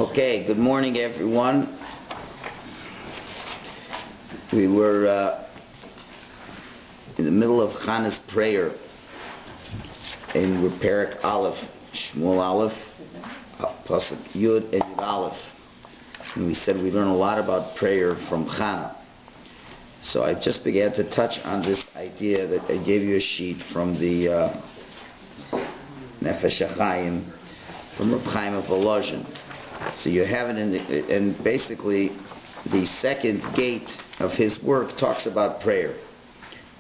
Okay, good morning everyone. We were in the middle of Chana's prayer in Perek Aleph, Shmuel Aleph, Pasuk Yud and Yud Aleph. And we said we learn a lot about prayer from Chana. So I just began to touch on this idea that I gave you a sheet from the Nefesh HaChaim, from Rabbi Chaim of Volozhin. So you have it in the, and basically the second gate of his work talks about prayer.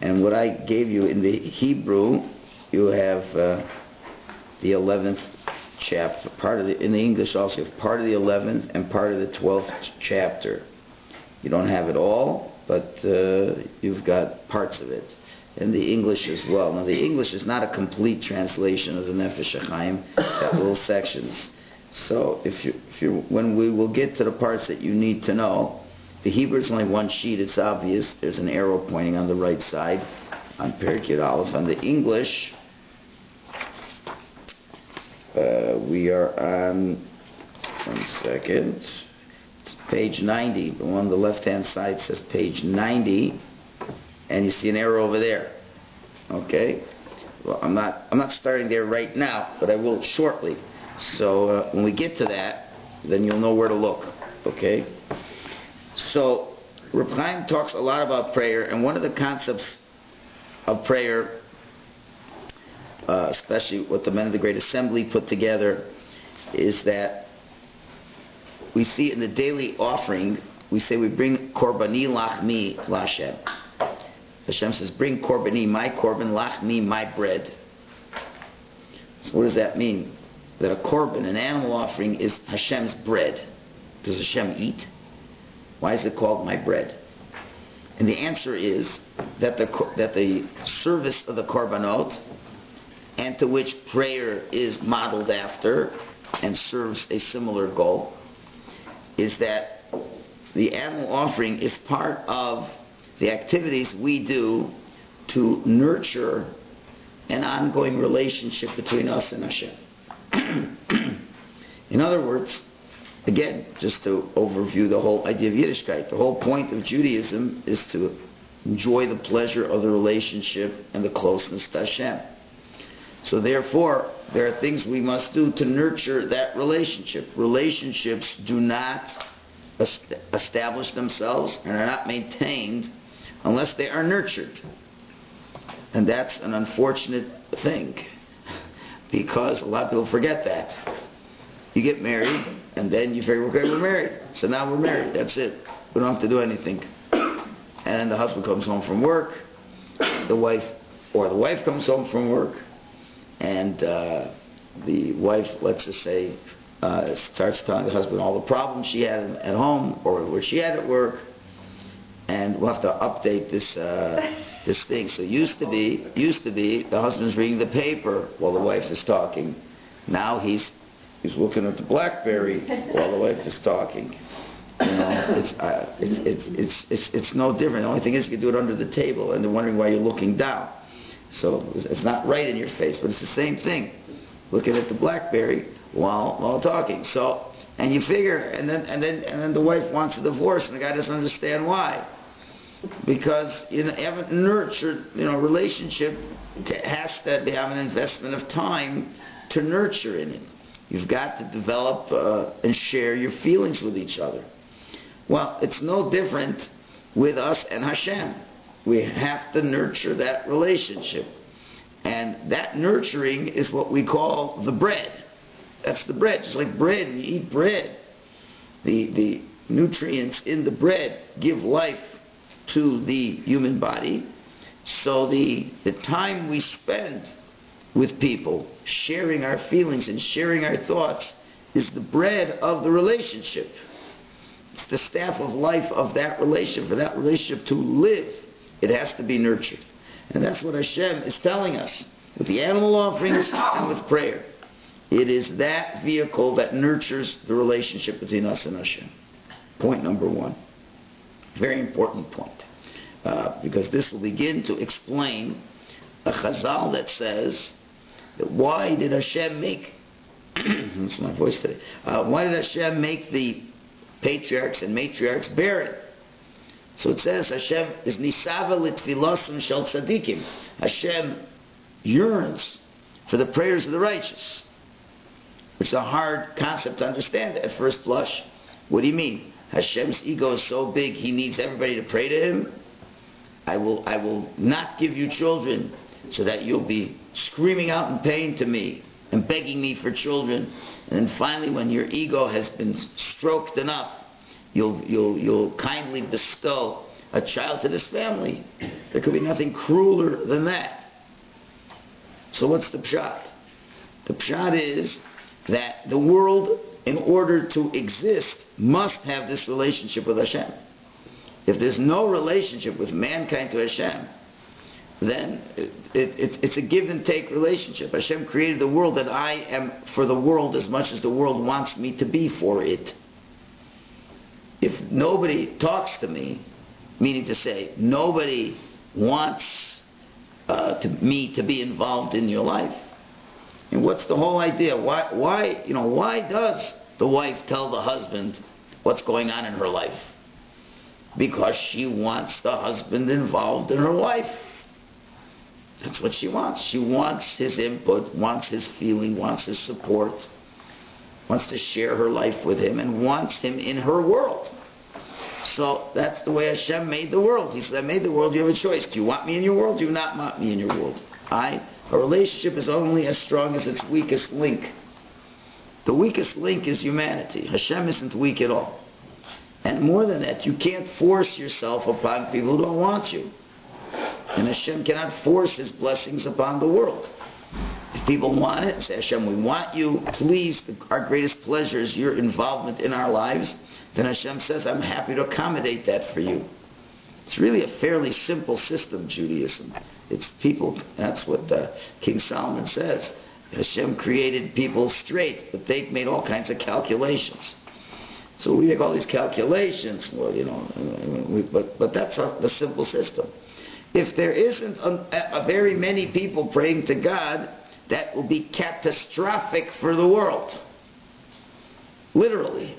And what I gave you in the Hebrew, you have the 11th chapter, in the English also, you have part of the 11th and part of the 12th chapter. You don't have it all, but you've got parts of it. In the English as well. Now the English is not a complete translation of the Nefesh HaChaim, got little sections. So when we will get to the parts that you need to know, the Hebrew is only one sheet, it's obvious. There's an arrow pointing on the right side on Perek Yud Aleph. On the English, we are on, one second, it's page 90. The one on the left-hand side says page 90, and you see an arrow over there. Okay? Well, I'm not starting there right now, but I will shortly. So when we get to that, then you'll know where to look. Okay? So Rabbi Chaim talks a lot about prayer, and one of the concepts of prayer, especially what the men of the Great Assembly put together, is that we see in the daily offering, we say we bring korbani lachmi l'Hashem. Hashem says, bring korbani, my korban, lachmi, my bread. So what does that mean? That a korban, an animal offering, is Hashem's bread. Does Hashem eat? Why is it called my bread? And the answer is that the service of the korbanot, and to which prayer is modeled after and serves a similar goal, is that the animal offering is part of the activities we do to nurture an ongoing relationship between us and Hashem. In other words, again, just to overview the whole idea of Yiddishkeit, the whole point of Judaism is to enjoy the pleasure of the relationship and the closeness to Hashem. So therefore, there are things we must do to nurture that relationship. Relationships do not establish themselves and are not maintained unless they are nurtured. And that's an unfortunate thing, because a lot of people forget that. You get married, and then you figure, okay, we're married. So now we're married. That's it. We don't have to do anything. And then the husband comes home from work, the wife comes home from work, and the wife, let's just say, starts telling the husband all the problems she had at home or what she had at work, and we'll have to update this thing. So used to be the husband's reading the paper while the wife is talking. Now he's looking at the BlackBerry while the wife is talking. You know, it's no different. The only thing is you can do it under the table, and they're wondering why you're looking down. So it's not right in your face, but it's the same thing. Looking at the BlackBerry while talking. So, and you figure, and then the wife wants a divorce, and the guy doesn't understand why. Because you haven't nurtured, relationship has to have an investment of time to nurture in it. You've got to develop and share your feelings with each other. Well, it's no different with us and Hashem. We have to nurture that relationship. And that nurturing is what we call the bread. That's the bread. Just like bread, when you eat bread, the nutrients in the bread give life to the human body. So the time we spend with people, sharing our feelings and sharing our thoughts, is the bread of the relationship. It's the staff of life of that relationship. For that relationship to live, it has to be nurtured. And that's what Hashem is telling us with the animal offerings and with prayer. It is that vehicle that nurtures the relationship between us and Hashem. Point number one. Very important point. Because this will begin to explain a chazal that says that why did Hashem make That's my voice today. Why did Hashem make the patriarchs and matriarchs barren? So it says Hashem is nisava litfilosim shel tzadikim. Hashem yearns for the prayers of the righteous, which is a hard concept to understand at first blush. What do you mean? Hashem's ego is so big he needs everybody to pray to him? I will not give you children so that you'll be screaming out in pain to me and begging me for children, and then finally when your ego has been stroked enough, you'll kindly bestow a child to this family. There could be nothing crueler than that. So what's the pshat? The pshat is that the world, in order to exist, must have this relationship with Hashem. If there's no relationship with mankind to Hashem, then it's a give and take relationship. Hashem created the world that I am for the world as much as the world wants me to be for it. If nobody talks to me, meaning to say nobody wants me to be involved in your life, and what's the whole idea? Why does the wife tell the husband what's going on in her life? Because she wants the husband involved in her life. That's what she wants. She wants his input, wants his feeling, wants his support, wants to share her life with him, and wants him in her world. So that's the way Hashem made the world. He said, I made the world, you have a choice. Do you want me in your world? Do you not want me in your world? A relationship is only as strong as its weakest link. The weakest link is humanity. Hashem isn't weak at all. And more than that, you can't force yourself upon people who don't want you. And Hashem cannot force His blessings upon the world. If people want it, say, Hashem, we want you. Please, our greatest pleasure is your involvement in our lives. Then Hashem says, I'm happy to accommodate that for you. It's really a fairly simple system, Judaism. It's people, that's what King Solomon says. Hashem created people straight, but they made all kinds of calculations. So we make all these calculations, well, but that's the simple system. If there isn't a very many people praying to God, that will be catastrophic for the world. Literally.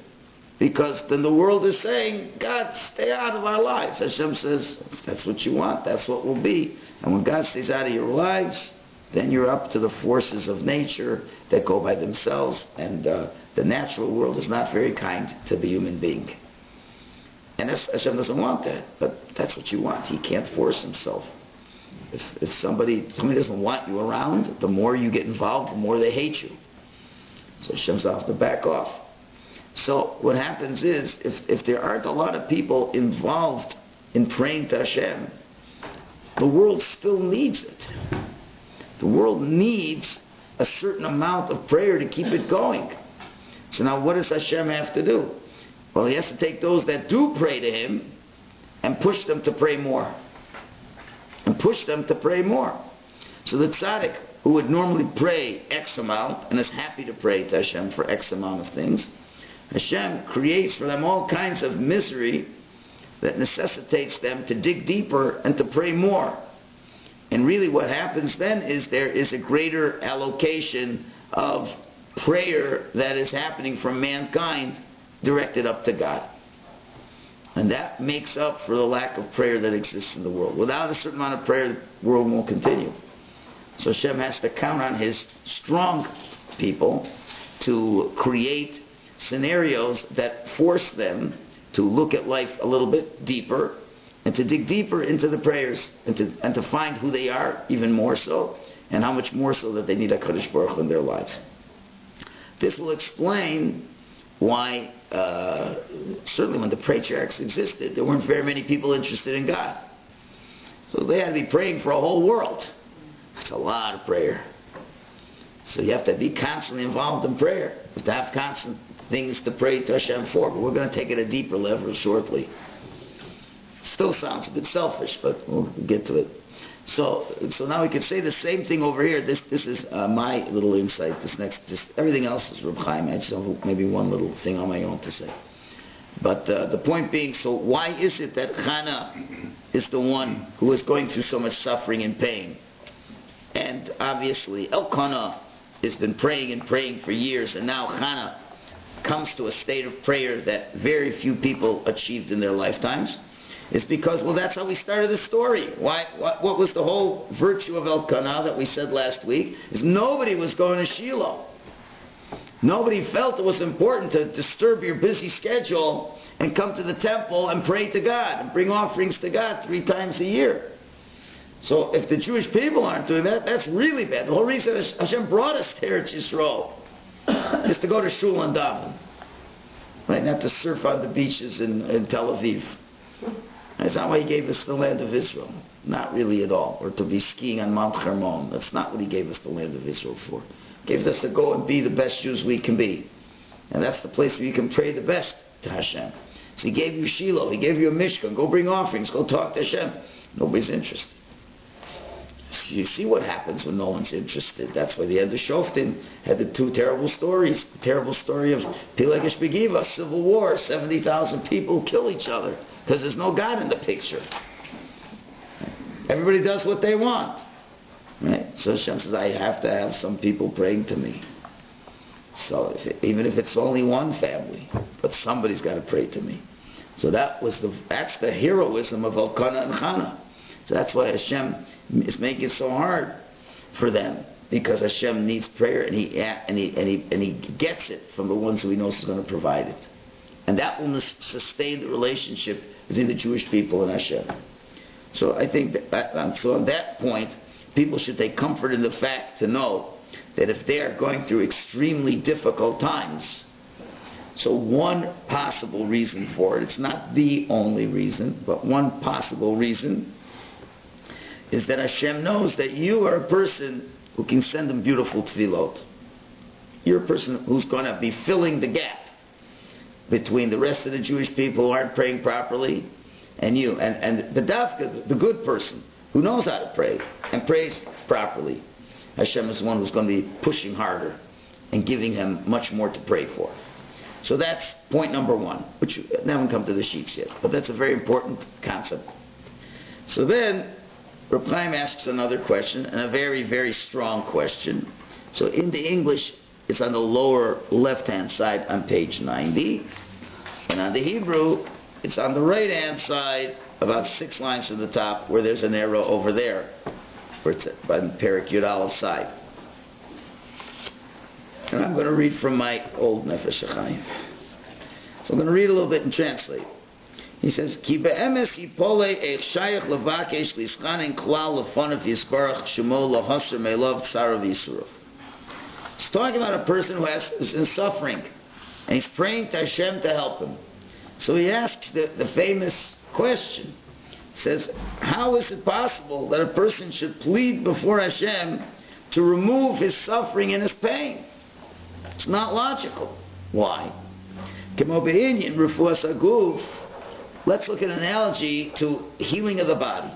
Because then the world is saying, God, stay out of our lives. Hashem says, if that's what you want, that's what will be. And when God stays out of your lives, then you're up to the forces of nature that go by themselves. And the natural world is not very kind to the human being. And Hashem doesn't want that, but that's what you want. He can't force himself. If somebody doesn't want you around, the more you get involved, the more they hate you. So Hashem's off to back off. So what happens is, if there aren't a lot of people involved in praying to Hashem, the world still needs it. The world needs a certain amount of prayer to keep it going. So now what does Hashem have to do? Well, He has to take those that do pray to Him and push them to pray more. And push them to pray more. So the tzaddik, who would normally pray X amount and is happy to pray to Hashem for X amount of things, Hashem creates for them all kinds of misery that necessitates them to dig deeper and to pray more. And really what happens then is there is a greater allocation of prayer that is happening from mankind directed up to God. And that makes up for the lack of prayer that exists in the world. Without a certain amount of prayer, the world won't continue. So Hashem has to count on His strong people to create scenarios that force them to look at life a little bit deeper and to dig deeper into the prayers and to find who they are even more so, and how much more so that they need HaKadosh Baruch Hu in their lives. This will explain why certainly when the patriarchs existed, there weren't very many people interested in God. So they had to be praying for a whole world. That's a lot of prayer. So you have to be constantly involved in prayer. You have to have constant things to pray to Hashem for. But we're going to take it a deeper level shortly. Still sounds a bit selfish, but we'll get to it. So now we can say the same thing over here. This is my little insight. Everything else is Reb Chaim. I just have maybe one little thing on my own to say. But the point being, so why is it that Chana is the one who is going through so much suffering and pain? And obviously Elkanah has been praying and praying for years, and now Chana comes to a state of prayer that very few people achieved in their lifetimes, is because, well, that's how we started the story. What was the whole virtue of Elkanah that we said last week? Is nobody was going to Shiloh. Nobody felt it was important to disturb your busy schedule and come to the temple and pray to God and bring offerings to God 3 times a year. So if the Jewish people aren't doing that, that's really bad. The whole reason Hashem brought us to Eretz Yisrael is to go to Shul and daven, right? Not to surf on the beaches in Tel Aviv. That's not why He gave us the land of Israel. Not really at all. Or to be skiing on Mount Hermon. That's not what He gave us the land of Israel for. He gave us to go and be the best Jews we can be. And that's the place where you can pray the best to Hashem. So He gave you Shiloh. He gave you a Mishkan. Go bring offerings. Go talk to Hashem. Nobody's interested. So you see what happens when no one's interested. That's why the end of Shoftim had the 2 terrible stories. The terrible story of Pilegesh Begiva, civil war. 70,000 people kill each other because there's no God in the picture. Everybody does what they want. Right? So Hashem says, I have to have some people praying to me. So even if it's only one family, but somebody's got to pray to me. So that's the heroism of Elkanah and Chana. So that's why Hashem is making it so hard for them, because Hashem needs prayer, and He gets it from the ones who He knows is going to provide it, and that will sustain the relationship between the Jewish people and Hashem. So I think so on that point, people should take comfort in the fact to know that if they are going through extremely difficult times, so one possible reason for it, it's not the only reason, but one possible reason, is that Hashem knows that you are a person who can send Him beautiful tefillot. You're a person who's going to be filling the gap between the rest of the Jewish people who aren't praying properly and you. And B'davka, the good person who knows how to pray and prays properly, Hashem is the one who's going to be pushing harder and giving him much more to pray for. So that's point number 1, which I haven't come to the sheets yet, but that's a very important concept. So then Reb Chaim asks another question, and a very, very strong question. So in the English, it's on the lower left-hand side on page 90. And on the Hebrew, it's on the right-hand side, about 6 lines to the top, where there's an arrow over there, where it's on Perek Yud Aleph side. And I'm going to read from my old Nefesh HaChaim. So I'm going to read a little bit and translate. He says, Ki be'emes yipole eich shayach levakesh lischanen klal lefonav yisbarach shemo lahasr me'lov tzarav yisurav. It's talking about a person who is in suffering, and he's praying to Hashem to help him. So he asks the famous question. He says, how is it possible that a person should plead before Hashem to remove his suffering and his pain? It's not logical. Why? Kemo be'inyan refuas haguf. Let's look at an analogy to healing of the body.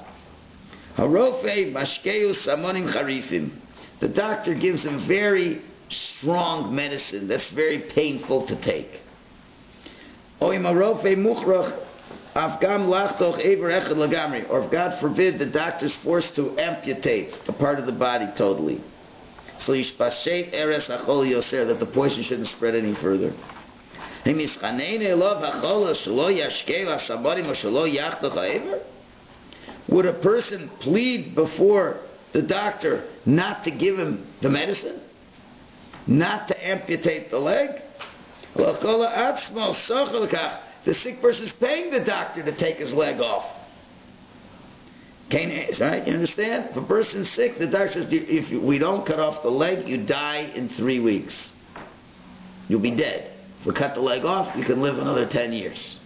Harofei mashkeu samonim charifim. The doctor gives him very strong medicine that's very painful to take. Oim harofei muchrach afgam lachtoch ever echad lagamri. Or if God forbid the doctor's forced to amputate a part of the body totally. So yishpashet eres achol yoser, that the poison shouldn't spread any further. Would a person plead before the doctor not to give him the medicine? Not to amputate the leg? The sick person is paying the doctor to take his leg off. Right? You understand? If a person's sick, the doctor says, if we don't cut off the leg, you die in 3 weeks. You'll be dead. If we cut the leg off, you can live another 10 years.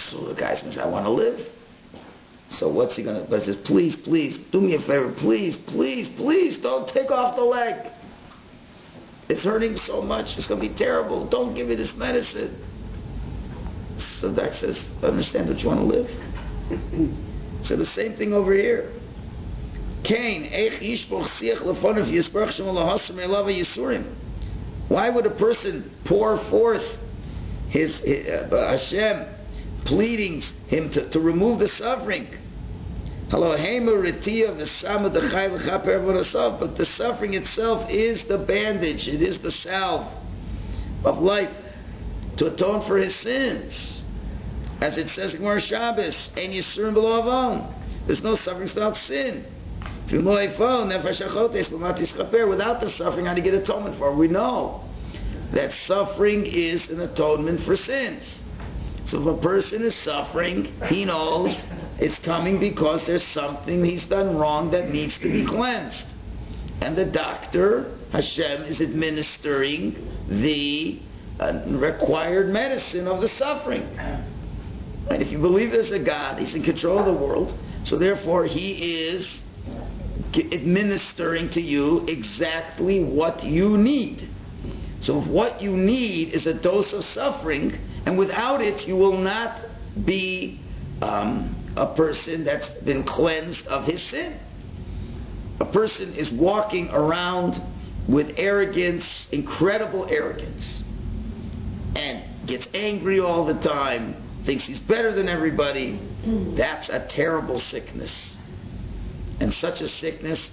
So the guy says, I want to live. So what's he going to do? He says, please, please, do me a favor. Please, please, please, don't take off the leg. It's hurting so much. It's going to be terrible. Don't give me this medicine. So the doctor says, I understand that you want to live. So the same thing over here. Why would a person pour forth his Hashem pleading him to remove the suffering? But the suffering itself is the bandage, it is the salve of life to atone for his sins. As it says in Gemara Shabbos, "Ein yisurim b'lo avon." There's no suffering without sin. Without the suffering, how do you get atonement for? We know that suffering is an atonement for sins. So if a person is suffering, he knows it's coming because there's something he's done wrong that needs to be cleansed. And the doctor, Hashem, is administering the required medicine of the suffering. Right? If you believe there's a God, he's in control of the world, so therefore he is administering to you exactly what you need. So if what you need is a dose of suffering, and without it you will not be a person that's been cleansed of his sin. A person is walking around with arrogance, incredible arrogance, and gets angry all the time, thinks he's better than everybody. That's a terrible sickness. And such a sickness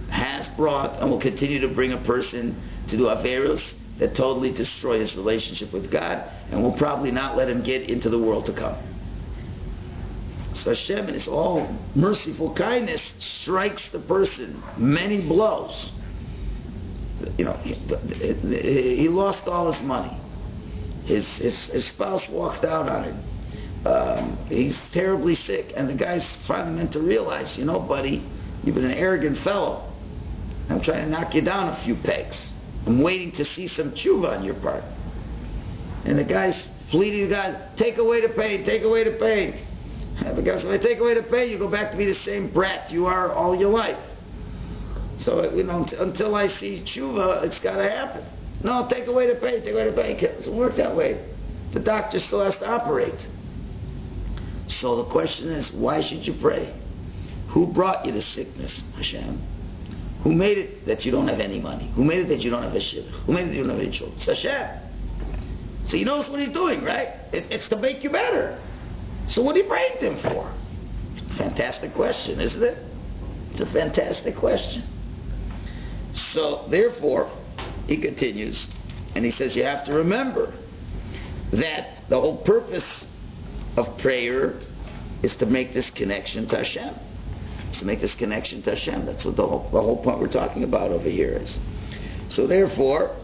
has brought and will continue to bring a person to do averus that totally destroy his relationship with God and will probably not let him get into the world to come. So Hashem, in his all merciful kindness, strikes the person many blows. You know, he lost all his money. His spouse walked out on him. He's terribly sick, and the guy's finally meant to realize, you know, buddy, you've been an arrogant fellow. I'm trying to knock you down a few pegs. I'm waiting to see some tshuva on your part. And the guy's pleading to God, take away the pain, take away the pain. And the guy says, if I take away the pain, you go back to be the same brat you are all your life. So, you know, until I see tshuva, it's got to happen. No, take away the pain, take away the pain. It doesn't work that way. The doctor still has to operate. So the question is, why should you pray? Who brought you the sickness, Hashem? Who made it that you don't have any money? Who made it that you don't have a ship? Who made it that you don't have any children? It's Hashem. So he knows what he's doing, right? It's to make you better. So what are you praying to him for? Fantastic question, isn't it? It's a fantastic question. So therefore, he continues, and he says you have to remember that the whole purpose of prayer is to make this connection to Hashem. It's to make this connection to Hashem. That's what the whole point we're talking about over here is. So therefore,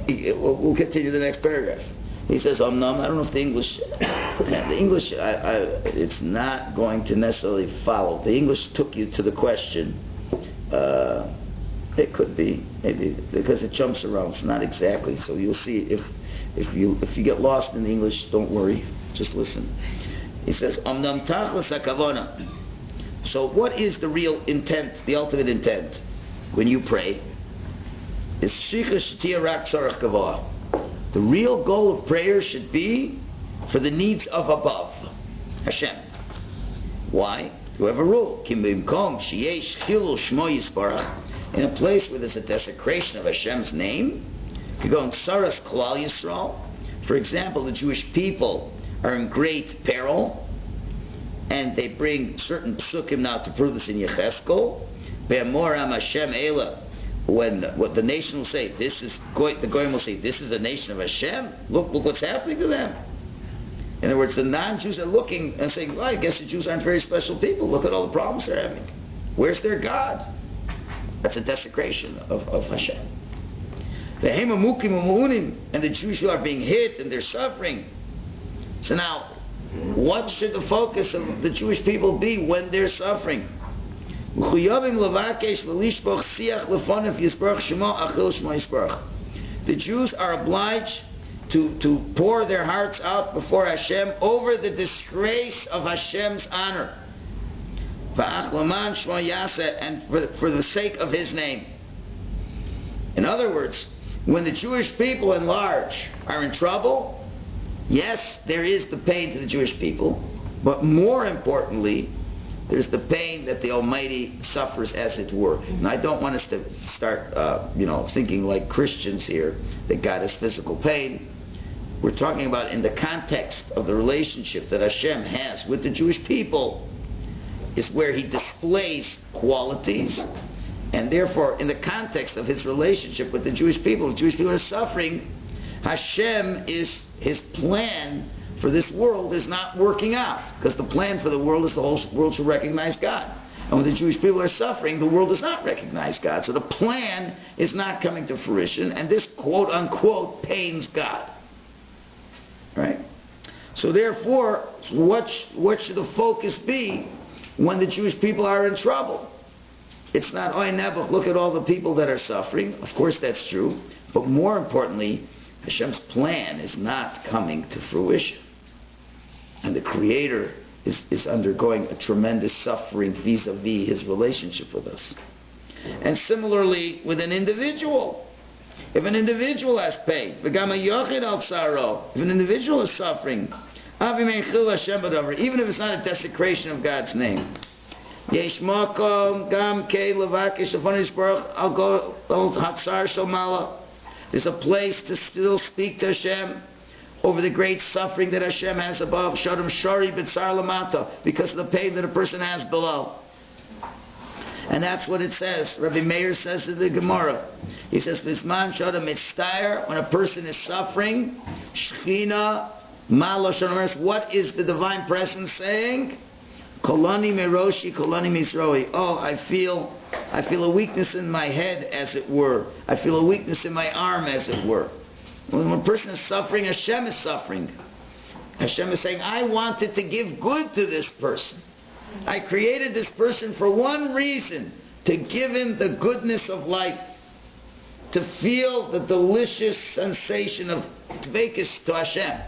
we'll continue the next paragraph. He says, I don't know if the English, it's not going to necessarily follow. The English took you to the question. It could be, maybe, because it jumps around. It's not exactly. So you'll see if you get lost in the English, don't worry. Just listen. He says, so what is the real intent, the ultimate intent, when you pray? Is the real goal of prayer should be for the needs of above, Hashem. Why? You have a rule. In a place where there's a desecration of Hashem's name, you go in Saras Klal Yisrael. For example, the Jewish people are in great peril, and they bring certain psukim now to prove this in Yecheskel. Be'amoram Hashem Eila. When what the nation will say, the Goyim will say, this is a nation of Hashem. Look what's happening to them. In other words, the non-Jews are looking and saying, well, I guess the Jews aren't very special people. Look at all the problems they're having. Where's their God? That's a desecration of Hashem. The Hemamukim Umunim, and the Jews who are being hit and they're suffering. So now, what should the focus of the Jewish people be when they're suffering? The Jews are obliged to pour their hearts out before Hashem over the disgrace of Hashem's honor, and for the sake of His name. In other words, when the Jewish people in large are in trouble, yes, there is the pain to the Jewish people, but more importantly, there's the pain that the Almighty suffers, as it were. And I don't want us to start, thinking like Christians here that God has physical pain. we're talking about in the context of the relationship that Hashem has with the Jewish people, is where He displays qualities, and therefore in the context of His relationship with the Jewish people are suffering, Hashem His plan for this world is not working out, because the plan for the world is the whole world should recognize God. And when the Jewish people are suffering, the world does not recognize God. So the plan is not coming to fruition, and this quote-unquote pains God. Right? So therefore, what should the focus be when the Jewish people are in trouble? It's not, oy nebuch, look at all the people that are suffering. Of course that's true. But more importantly, Hashem's plan is not coming to fruition. And the Creator is undergoing a tremendous suffering vis-a-vis His relationship with us. And similarly with an individual. If an individual has pain, if an individual is suffering, even if it's not a desecration of God's name, there's a place to still speak to Hashem over the great suffering that Hashem has above, because of the pain that a person has below. And that's what it says. Rabbi Meir says in the Gemara. He says, "Bisman shadam mitztayer," when a person is suffering, Shechina Maloshan. What is the divine presence saying? Kolani meroshi, kolani misroi. Oh, I feel a weakness in my head, as it were. I feel a weakness in my arm, as it were. When a person is suffering, Hashem is suffering. Hashem is saying, I wanted to give good to this person. I created this person for one reason, to give him the goodness of life, to feel the delicious sensation of dveikus to Hashem.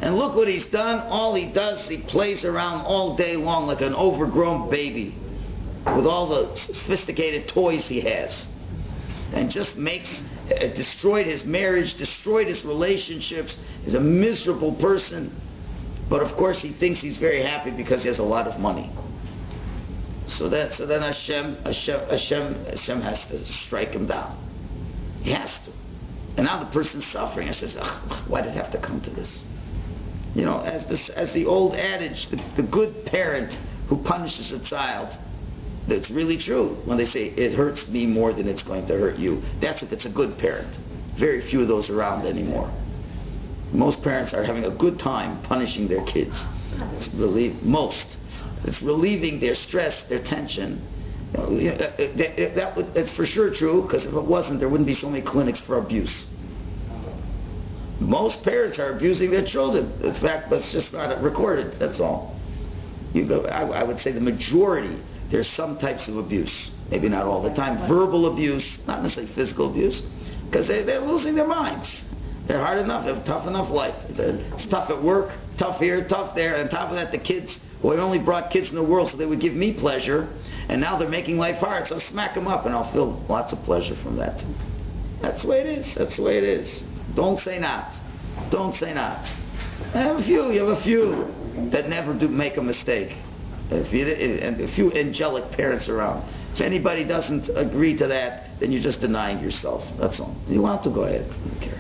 And look what he's done. All he does, he plays around all day long like an overgrown baby with all the sophisticated toys he has, and just destroyed his marriage, destroyed his relationships. He's a miserable person. But of course he thinks he's very happy because he has a lot of money. So then Hashem has to strike him down. He has to. And now the person's suffering. I says, why did it have to come to this? You know, as the old adage, the good parent who punishes a child, that's really true. When they say, it hurts me more than it's going to hurt you. That's if it's a good parent. Very few of those around anymore. Most parents are having a good time punishing their kids. It's relieving their stress, their tension. That's for sure true, because if it wasn't, there wouldn't be so many clinics for abuse. Most parents are abusing their children. In fact, that's just not recorded, that's all. I would say the majority, there's some types of abuse. Maybe not all the time. Verbal abuse, not necessarily physical abuse, because they're losing their minds. They're hard enough. They have a tough enough life. It's tough at work, tough here, tough there. And on top of that, the kids, well, I only brought kids in the world so they would give me pleasure, and now they're making life hard, so smack them up and I'll feel lots of pleasure from that too. That's the way it is. That's the way it is. Don't say not. Don't say not. You have a few that never do make a mistake. And a few angelic parents around. If anybody doesn't agree to that, then you're just denying yourself. That's all. You want to, go ahead. I don't care.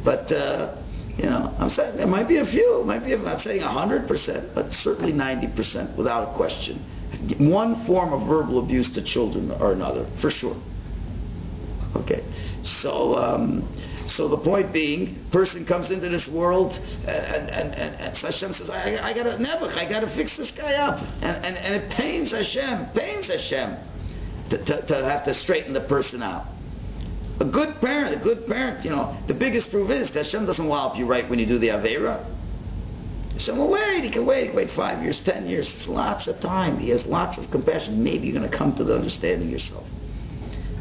But, I'm saying there might be a few. I'm not saying 100%, but certainly 90% without a question. One form of verbal abuse to children or another, for sure. Okay. So the point being, person comes into this world and Hashem says, I gotta fix this guy up. And it pains Hashem to have to straighten the person out. A good parent, the biggest proof is that Hashem doesn't wallop you right when you do the Aveira. Hashem will wait. He can wait 5 years, 10 years. It's lots of time. He has lots of compassion. Maybe you're going to come to the understanding yourself.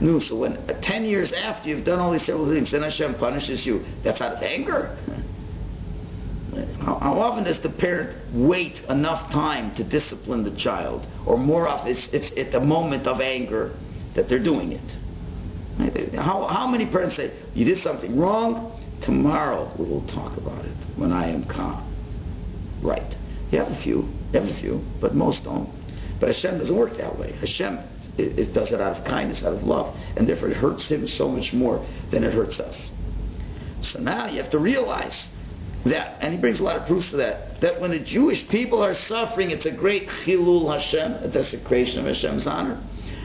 No, so when 10 years after you've done all these several things, then Hashem punishes you. That's out of anger. How often does the parent wait enough time to discipline the child? Or more often, it's at the moment of anger that they're doing it. How many parents say, you did something wrong, tomorrow we will talk about it when I am calm? Right. You have a few, but most don't. But Hashem doesn't work that way. Hashem does it out of kindness, out of love, and therefore it hurts Him so much more than it hurts us. So now you have to realize That, and he brings a lot of proofs to that, that when the Jewish people are suffering, it's a great chilul Hashem, a desecration of Hashem's honor.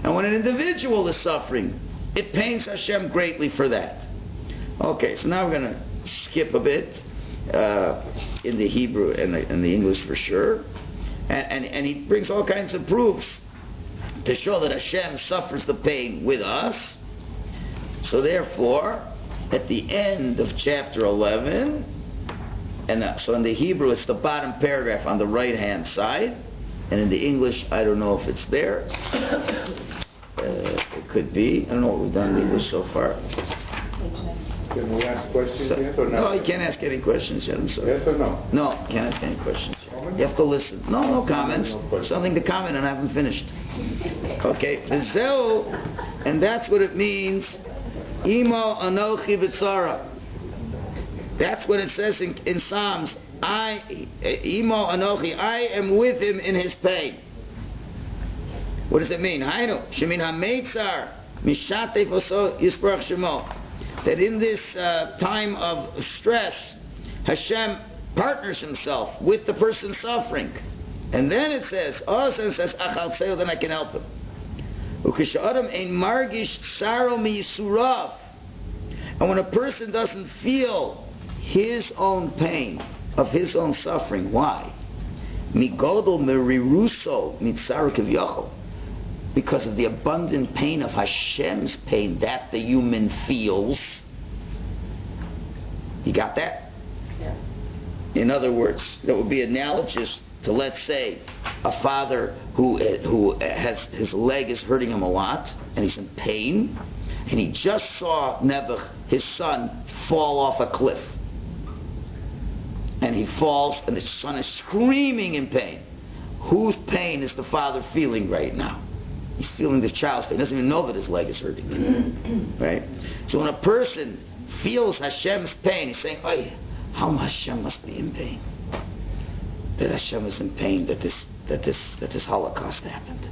And when an individual is suffering, it pains Hashem greatly for that. Okay, so now we're going to skip a bit in the Hebrew and the English for sure. And he brings all kinds of proofs to show that Hashem suffers the pain with us. So therefore, at the end of chapter 11, so in the Hebrew it's the bottom paragraph on the right hand side, and in the English I don't know if it's there. It could be. I don't know what we've done in English so far. Can we ask questions yet or no? No, you can't ask any questions yet. I'm sorry. Yes or no? No, you can't ask any questions yet. Comments? You have to listen. No comments. No Something to comment and I haven't finished. Okay, and that's what it means. Imo anochi v'tzara. That's what it says in Psalms. Imo anochi, I am with him in his pain. What does it mean? Hainu, shemin ha-meitzar, mishatef oso yisparach shemo. That in this time of stress, Hashem partners himself with the person suffering. And then it says, achal seil, then I can help him. Ukishadam ein margish saro miyisurav. And when a person doesn't feel his own pain, of his own suffering, why? Migodol meriruso mitzara kivyochol. Because of the abundant pain of Hashem's pain that the human feels. You got that? Yeah. In other words, that would be analogous to, let's say, a father who has his leg is hurting him a lot and he's in pain, and he just saw Nebuch, his son, fall off a cliff. And he falls, and the son is screaming in pain. Whose pain is the father feeling right now? He's feeling the child's pain. He doesn't even know that his leg is hurting him. Right? So when a person feels Hashem's pain, he's saying, "Oh, how Hashem must be in pain. That Hashem is in pain that this Holocaust happened."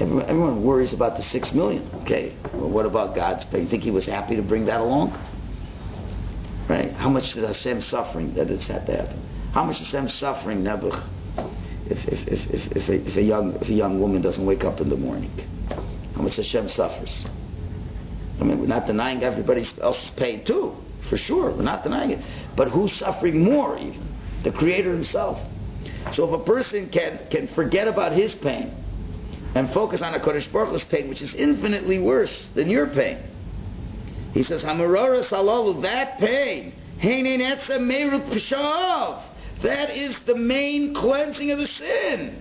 Everyone worries about the 6 million. Okay, well, what about God's pain? You think He was happy to bring that along? Right? How much did Hashem suffering that it's had to happen? How much Hashem suffering, Nebuch, if a young woman doesn't wake up in the morning? How much Hashem suffers? I mean, we're not denying everybody else's pain too, for sure. We're not denying it. But who's suffering more even? The Creator Himself. So if a person can forget about his pain and focus on a Kodesh Baruch Hu's pain, which is infinitely worse than your pain, he says, "Hamarora salalu," that pain, heinin etzem meirut p'shav, that is the main cleansing of the sin.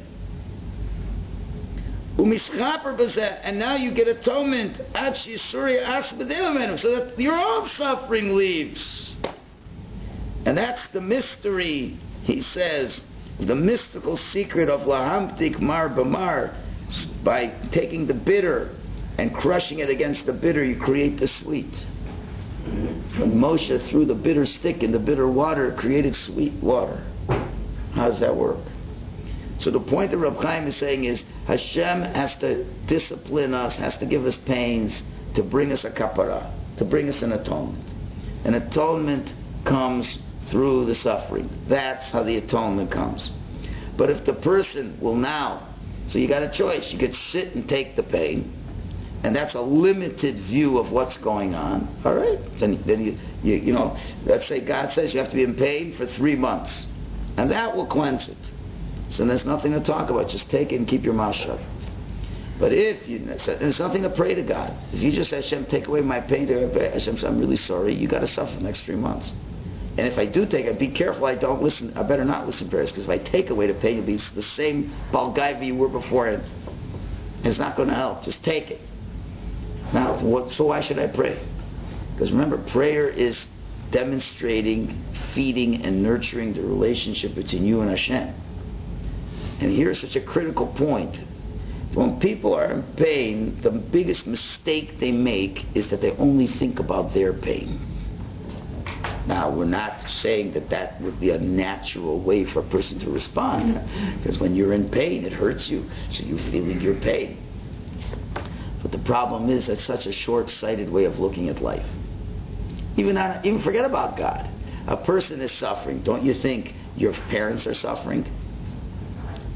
Umischaper b'zeh, and now you get atonement at shisuria asbedilamenim, so that your own suffering leaves. And that's the mystery, he says, the mystical secret of lahamtik mar b'mar. By taking the bitter and crushing it against the bitter, you create the sweet. When Moshe threw the bitter stick in the bitter water, it created sweet water. How does that work? So the point that Reb Chaim is saying is, Hashem has to discipline us, has to give us pains to bring us a kapara, to bring us an atonement. And atonement comes through the suffering. That's how the atonement comes. But if the person will now, so you got a choice. You could sit and take the pain, and that's a limited view of what's going on. All right, then you know, let's say God says you have to be in pain for 3 months, and that will cleanse it. So there's nothing to talk about. Just take it and keep your mouth shut. But if there's nothing to pray to God. If you just say, Hashem, take away my pain, Hashem says, I'm really sorry. You got to suffer the next 3 months. And if I do take it, be careful I don't listen. I better not listen to prayers, because if I take away the pain, you'll be the same Balgaiva you were beforehand. It's not going to help. Just take it. Now, so why should I pray? Because remember, prayer is demonstrating, feeding, and nurturing the relationship between you and Hashem. And here's such a critical point. When people are in pain, the biggest mistake they make is that they only think about their pain. Now, we're not saying that would be a natural way for a person to respond, because when you're in pain, it hurts you, so you're feeling your pain. But the problem is that's such a short-sighted way of looking at life. Even forget about God. A person is suffering. Don't you think your parents are suffering?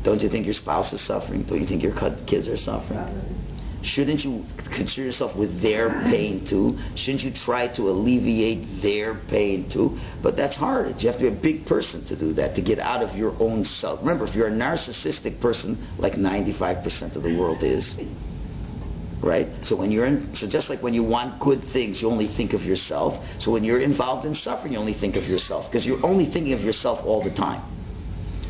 Don't you think your spouse is suffering? Don't you think your kids are suffering? Shouldn't you consider yourself with their pain too? Shouldn't you try to alleviate their pain too? But that's hard. You have to be a big person to do that, to get out of your own self. Remember, if you're a narcissistic person, like 95% of the world is, right? So just like when you want good things, you only think of yourself. So when you're involved in suffering, you only think of yourself, because you're only thinking of yourself all the time.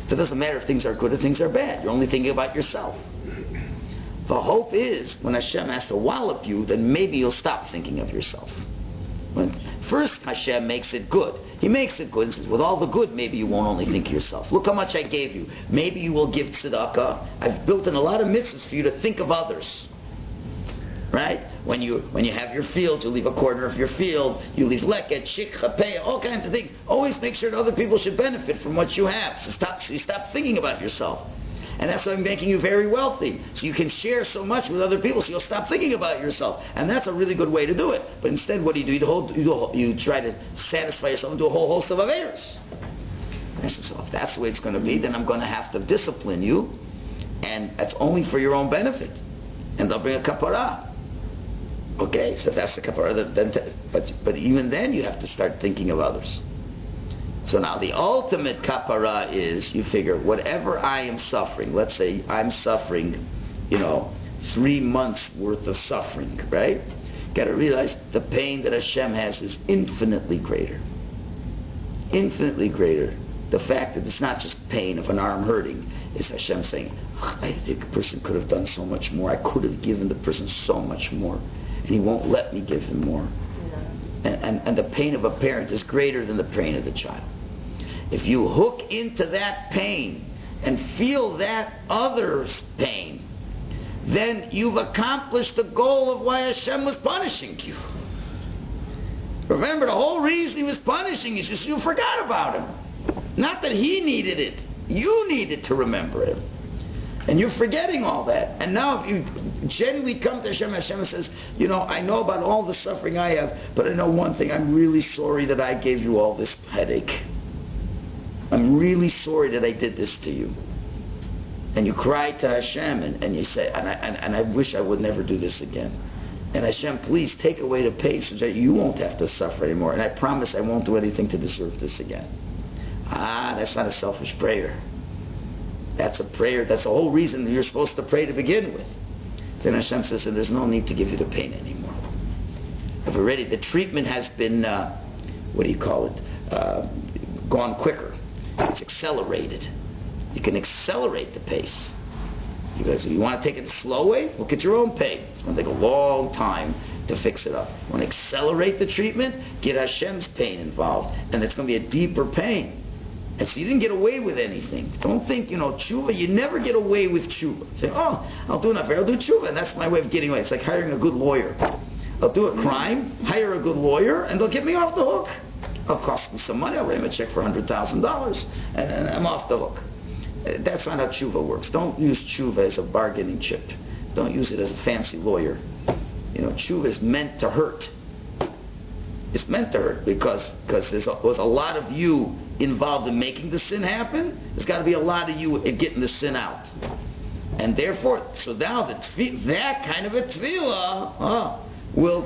So it doesn't matter if things are good or things are bad. You're only thinking about yourself. The hope is, when Hashem has to wallop you, then maybe you'll stop thinking of yourself. When first Hashem makes it good. He makes it good and says, with all the good, maybe you won't only think of yourself. Look how much I gave you. Maybe you will give tzedakah. I've built in a lot of mitzvahs for you to think of others. Right? When you have your field, you leave a corner of your field, you leave leket, shikha, peah, all kinds of things. Always make sure that other people should benefit from what you have. So stop thinking about yourself. And that's why I'm making you very wealthy. So you can share so much with other people, so you'll stop thinking about yourself. And that's a really good way to do it. But instead, what do? You try to satisfy yourself and do a whole host of affairs. So if that's the way it's going to be, then I'm going to have to discipline you. And that's only for your own benefit. And they'll bring a kapara. Okay, so if that's the kapara, but even then you have to start thinking of others. So now the ultimate kapara is, you figure, whatever I am suffering, let's say I'm suffering, 3 months worth of suffering, right? Got to realize the pain that Hashem has is infinitely greater. Infinitely greater. The fact that it's not just pain of an arm hurting, is Hashem saying, I think a person could have done so much more. I could have given the person so much more. And he won't let me give him more. And the pain of a parent is greater than the pain of the child. If you hook into that pain and feel that other's pain, then you've accomplished the goal of why Hashem was punishing you. Remember, the whole reason he was punishing you is just you forgot about him. Not that he needed it. You needed to remember it. And you're forgetting all that. And now if you genuinely come to Hashem, Hashem says, I know about all the suffering I have, but I know one thing, I'm really sorry that I gave you all this headache. I'm really sorry that I did this to you. And you cry to Hashem and you say, and I wish I would never do this again. And Hashem, please take away the pain so that you won't have to suffer anymore. And I promise I won't do anything to deserve this again. That's not a selfish prayer. That's a prayer. That's the whole reason you're supposed to pray to begin with. Then Hashem says, and there's no need to give you the pain anymore. I've already, the treatment has been, gone quicker. It's accelerated. You can accelerate the pace. Because if you want to take it the slow way, look at your own pain. It's going to take a long time to fix it up. You want to accelerate the treatment, get Hashem's pain involved. And it's going to be a deeper pain. And so you didn't get away with anything. Don't think, tshuva, you never get away with tshuva. Say, I'll do enough, I'll do tshuva, and that's my way of getting away. It's like hiring a good lawyer. I'll do a crime, hire a good lawyer, and they'll get me off the hook. It'll cost me some money, I'll write him a check for $100,000, and I'm off the hook. That's not how tshuva works. Don't use tshuva as a bargaining chip. Don't use it as a fancy lawyer. Tshuva is meant to hurt. It's meant to hurt because there's a lot of you involved in making the sin happen. There's got to be a lot of you in getting the sin out. And therefore, so now that kind of a tefillah will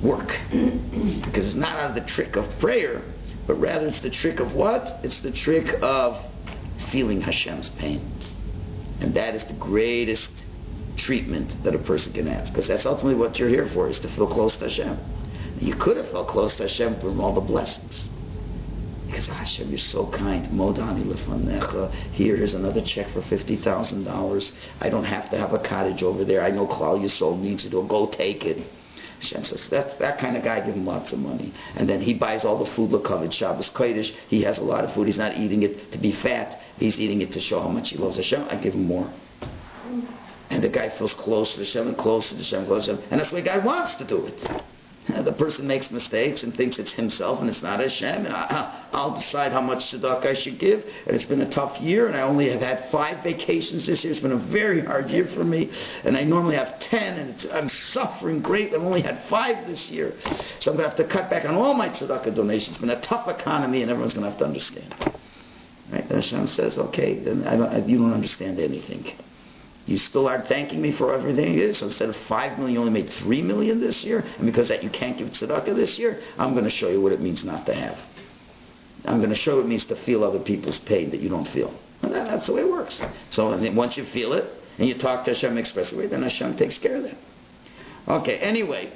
work. Because it's not out of the trick of prayer, but rather it's the trick of what? It's the trick of feeling Hashem's pain. And that is the greatest treatment that a person can have. Because that's ultimately what you're here for, is to feel close to Hashem. You could have felt close to Hashem from all the blessings. Because Hashem, you're so kind. Modani lefanecha. Here's another check for $50,000. I don't have to have a cottage over there. I know Klal Yisrael needs it. Go take it. Hashem says, that kind of guy, give him lots of money. And then he buys all the food l'kavod. Shabbos Kodesh, he has a lot of food. He's not eating it to be fat. He's eating it to show how much he loves Hashem. I give him more. And the guy feels close to Hashem and close to Hashem, close to Hashem. And that's the way God wants to do it. The person makes mistakes and thinks it's himself and it's not Hashem, and I'll decide how much tzedakah I should give. And it's been a tough year, and I only have had 5 vacations this year. It's been a very hard year for me, and I normally have 10, and I'm suffering greatly. I've only had 5 this year, so I'm going to have to cut back on all my tzedakah donations. It's been a tough economy, and everyone's going to have to understand. Right? Then Hashem says, okay, then you don't understand anything. You still aren't thanking me for everything it is. So instead of 5 million, you only made 3 million this year. And because that you can't give tzedakah this year, I'm going to show you what it means not to have. I'm going to show you what it means to feel other people's pain that you don't feel. And that's the way it works. So once you feel it, and you talk to Hashem expressly, then Hashem takes care of that. Okay, anyway.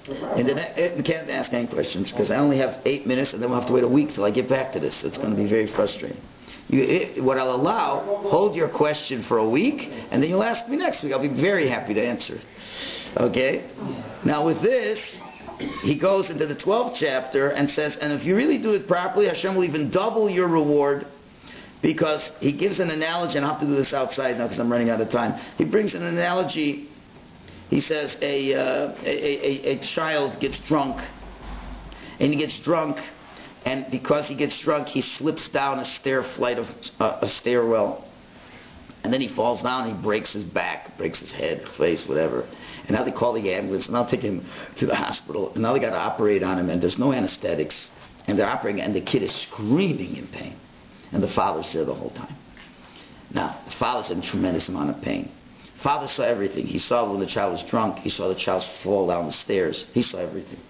And then we can't ask any questions because I only have 8 minutes, and then we'll have to wait a week till I get back to this. So it's going to be very frustrating. What I'll allow, hold your question for a week, and then you'll ask me next week. I'll be very happy to answer. Okay? Now with this, he goes into the 12th chapter and says, and if you really do it properly, Hashem will even double your reward, because he gives an analogy, and I'll have to do this outside now because I'm running out of time. He brings an analogy. He says a child gets drunk, and he gets drunk, and because he gets drunk, he slips down a stairwell, and then he falls down, and he breaks his back, breaks his head, face, whatever. And now they call the ambulance, and I'll take him to the hospital, and now they got to operate on him, and there's no anesthetics, and they're operating, and the kid is screaming in pain, and the father's there the whole time. Now, the father's in a tremendous amount of pain. Father saw everything. He saw when the child was drunk. He saw the child fall down the stairs. He saw everything.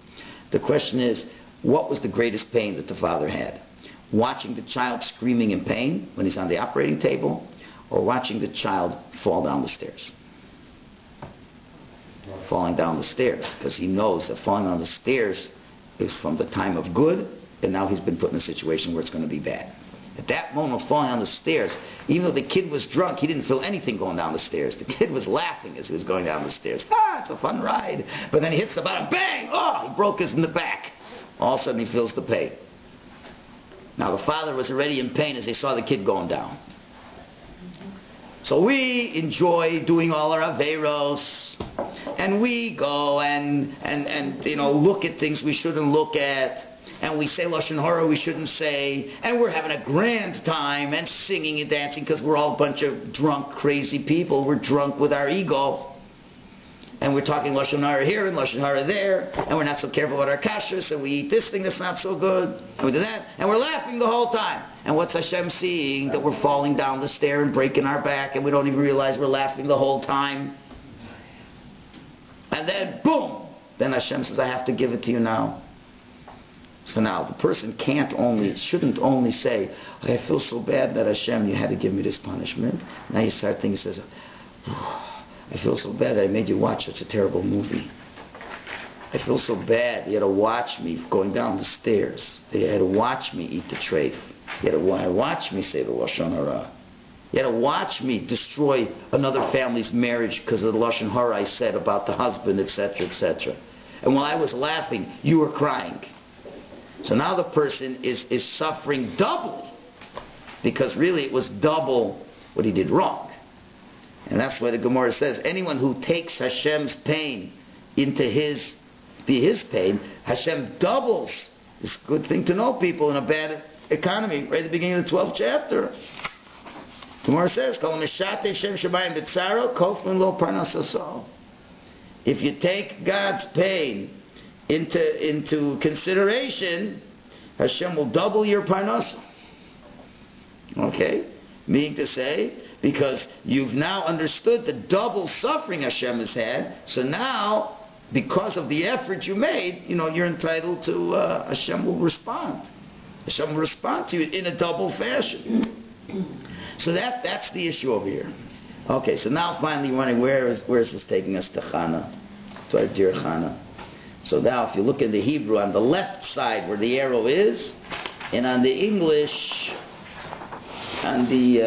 The question is, what was the greatest pain that the father had? Watching the child screaming in pain when he's on the operating table, or watching the child fall down the stairs? Falling down the stairs, because he knows that falling down the stairs is from the time of good, and now he's been put in a situation where it's going to be bad. At that moment of falling down the stairs, even though the kid was drunk, he didn't feel anything going down the stairs. The kid was laughing as he was going down the stairs. It's a fun ride. But then he hits the bottom, bang! Oh, he broke his in the back. All of a sudden he feels the pain. Now the father was already in pain as he saw the kid going down. So we enjoy doing all our Averos, and we go and look at things we shouldn't look at. And we say Lashon Hara we shouldn't say, and we're having a grand time and singing and dancing because we're all a bunch of drunk, crazy people. We're drunk with our ego. And we're talking Lashon Hara here and Lashon Hara there, and we're not so careful about our kashrus, and we eat this thing that's not so good, and we do that, and we're laughing the whole time. And what's Hashem seeing? That we're falling down the stair and breaking our back, and we don't even realize we're laughing the whole time. And then, boom! Then Hashem says, I have to give it to you now. So now the person shouldn't only say, I feel so bad that Hashem, you had to give me this punishment. Now you start thinking, says, I feel so bad that I made you watch such a terrible movie. I feel so bad you had to watch me going down the stairs. You had to watch me eat the treif. You had to watch me say the Lashon Hara. You had to watch me destroy another family's marriage because of the Lashon Hara I said about the husband, etc., etc. And while I was laughing, you were crying. So now the person is suffering doubly, because really it was double what he did wrong. And that's why the Gemara says, anyone who takes Hashem's pain into his pain, Hashem doubles. It's a good thing to know, people, in a bad economy, right at the beginning of the 12th chapter. Gemara says, if you take God's pain into consideration, Hashem will double your parnasa. Okay? Meaning to say, because you've now understood the double suffering Hashem has had, so now, because of the effort you made, you're entitled to, Hashem will respond. Hashem will respond to you in a double fashion. So that's the issue over here. Okay, so now finally you're wondering, where is this taking us to Chana? To our dear Chana. So now if you look in the Hebrew, on the left side where the arrow is, and on the English, on the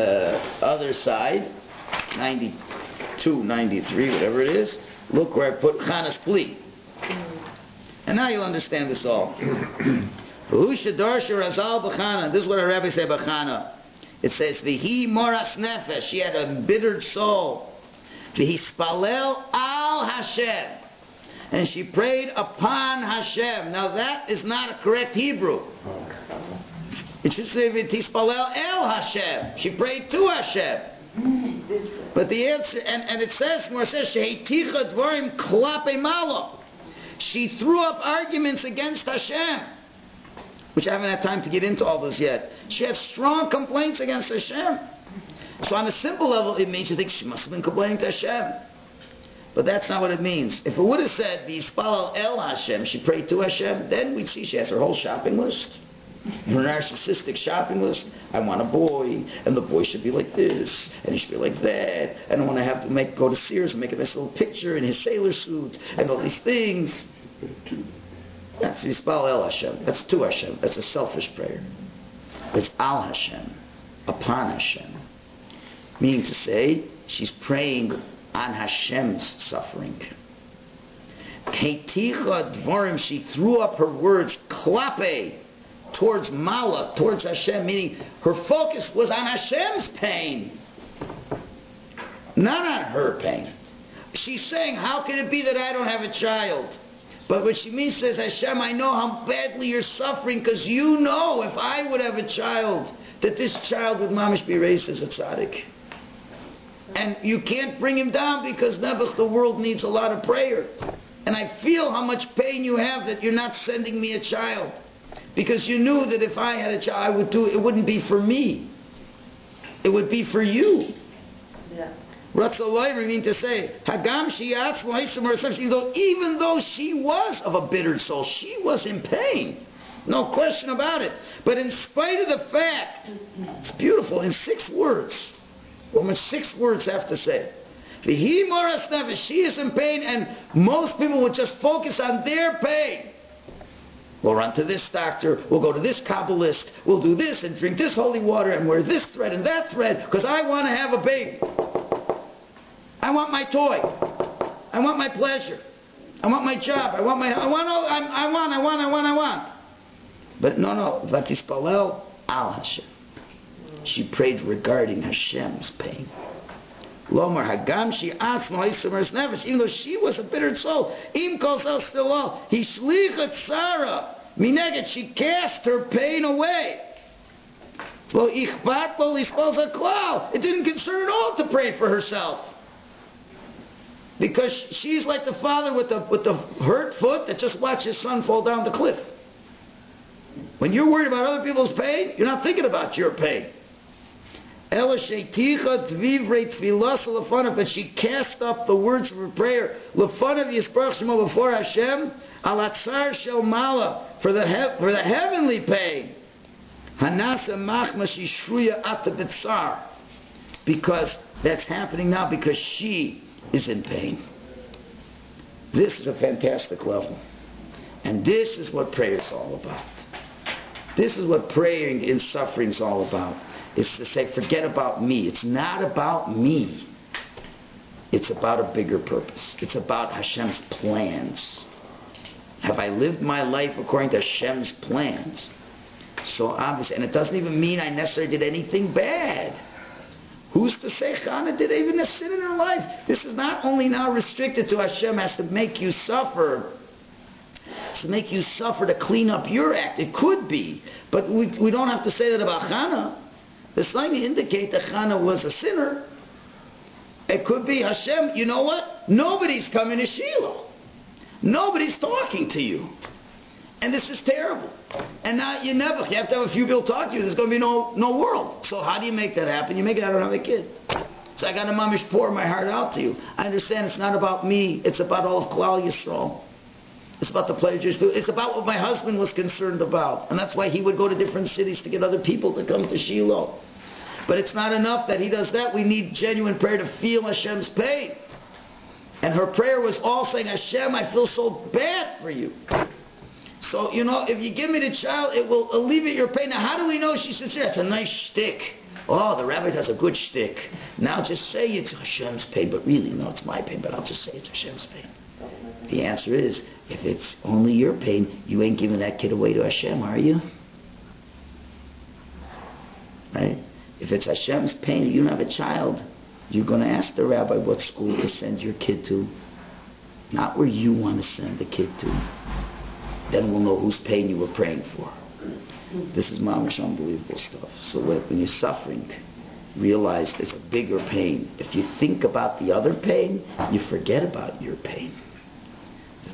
other side, 92, 93, whatever it is, look where I put Chana's plea. And now you'll understand this all. This is what our rabbi said about Chana. It says, V'hi moras nefesh, she had a embittered soul. V'hi spalel al Hashem. and she prayed upon Hashem. Now that is not a correct Hebrew. It should say V'tispalel el Hashem. She prayed to Hashem. But the answer, and it says, more says, She'eticha dvarim klape malo. She threw up arguments against Hashem, which I haven't had time to get into all this yet. She had strong complaints against Hashem. So on a simple level, it means you think she must have been complaining to Hashem. But that's not what it means. If it would have said, V'yispalel el Hashem, she prayed to Hashem, then we'd see she has her whole shopping list. Her narcissistic shopping list. I want a boy, and the boy should be like this, and he should be like that, and I want to have to go to Sears and make a nice little picture in his sailor suit, and all these things. That's V'yispalel el Hashem. That's to Hashem. That's a selfish prayer. It's al Hashem, upon Hashem. Meaning to say, she's praying on Hashem's suffering. Keiticha dvarim, she threw up her words, klape, towards Mala, towards Hashem, meaning her focus was on Hashem's pain, not on her pain. She's saying, how can it be that I don't have a child? But what she means is, Hashem, I know how badly you're suffering, because you know if I would have a child, that this child would mamish be raised as a tzaddik. And you can't bring him down because Nebuch, the world needs a lot of prayer. And I feel how much pain you have that you're not sending me a child. Because you knew that if I had a child, I would do it. It wouldn't be for me. It would be for you. Yeah. Ratzalai mean to say, Hagam even though she was of a bitter soul, she was in pain. No question about it. But in spite of the fact, it's beautiful, in 6 words. What much 6 words have to say? She is in pain, and most people would just focus on their pain. We'll run to this doctor, we'll go to this Kabbalist, we'll do this and drink this holy water and wear this thread and that thread because I want to have a baby. I want my toy. I want my pleasure. I want my job. I want. But no, V'tispalel al Hashem. She prayed regarding Hashem's pain. Lomar Hagam she asked Moisemer's Nevis, even though she was a bitter soul. Im kosel still all. He shlichat Sarah. Mineget, she cast her pain away. Lo ichbat lo lispos klal. It didn't concern at all to pray for herself. Because she's like the father with the hurt foot that just watched his son fall down the cliff. When you're worried about other people's pain, you're not thinking about your pain. But she cast up the words of her prayer before Hashem alatzar shel mala for the heavenly pain. Because that's happening now because she is in pain. This is a fantastic level. And this is what prayer is all about. This is what praying in suffering is all about. It's to say, forget about me. It's not about me. It's about a bigger purpose. It's about Hashem's plans. Have I lived my life according to Hashem's plans? So obviously, and it doesn't even mean I necessarily did anything bad. Who's to say Chana did even a sin in her life? This is not only now restricted to Hashem has to make you suffer. To make you suffer to clean up your act. It could be. But we don't have to say that about Chana. It's not to indicate that Chana was a sinner. It could be Hashem, you know what? Nobody's coming to Shiloh. Nobody's talking to you. And this is terrible. And now you have to have a few people talk to you. There's going to be no world. So how do you make that happen? You make it, I don't have a kid. So I got to mamish pour my heart out to you. I understand it's not about me. It's about all of Klal Yisrael. It's about the pleasures. It's about what my husband was concerned about. And that's why he would go to different cities to get other people to come to Shiloh. But it's not enough that he does that. We need genuine prayer to feel Hashem's pain. And her prayer was all saying, Hashem, I feel so bad for you. So, if you give me the child, it will alleviate your pain. Now, how do we know she's sincere? It's a nice shtick. Oh, the rabbi does a good shtick. Now just say it's Hashem's pain, but really, no, it's my pain, but I'll just say it's Hashem's pain. The answer is, if it's only your pain, you ain't giving that kid away to Hashem, are you? Right? If it's Hashem's pain and you don't have a child, you're going to ask the rabbi what school to send your kid to. not where you want to send the kid to. Then we'll know whose pain you were praying for. This is mamish unbelievable stuff. So when you're suffering, realize there's a bigger pain. If you think about the other pain, you forget about your pain.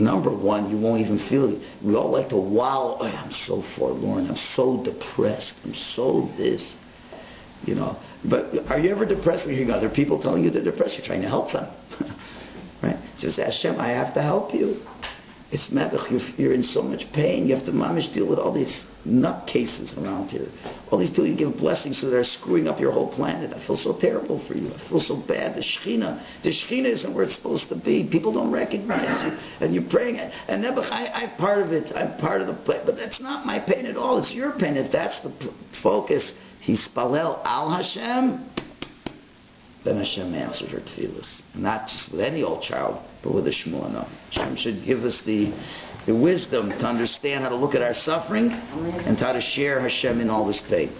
Number one, you won't even feel it. We all like to wallow. Oh, I'm so forlorn. I'm so depressed. I'm so this. You know. But are you ever depressed when you hear other people telling you they're depressed? You're trying to help them. Right? So say, Hashem, I have to help you. It's medach. You're in so much pain. You have to mamish deal with all these nutcases around here. All these people you give blessings to that are screwing up your whole planet. I feel so terrible for you. I feel so bad. The Shekhinah isn't where it's supposed to be. People don't recognize you. And you're praying. And Nebuch, I'm part of it. I'm part of the play. But that's not my pain at all. It's your pain. If that's the focus, Hispalel al Hashem, then Hashem answered her tefillas. Not just with any old child, but with a Shmuel. Hashem should give us the wisdom to understand how to look at our suffering and how to share Hashem in all this pain.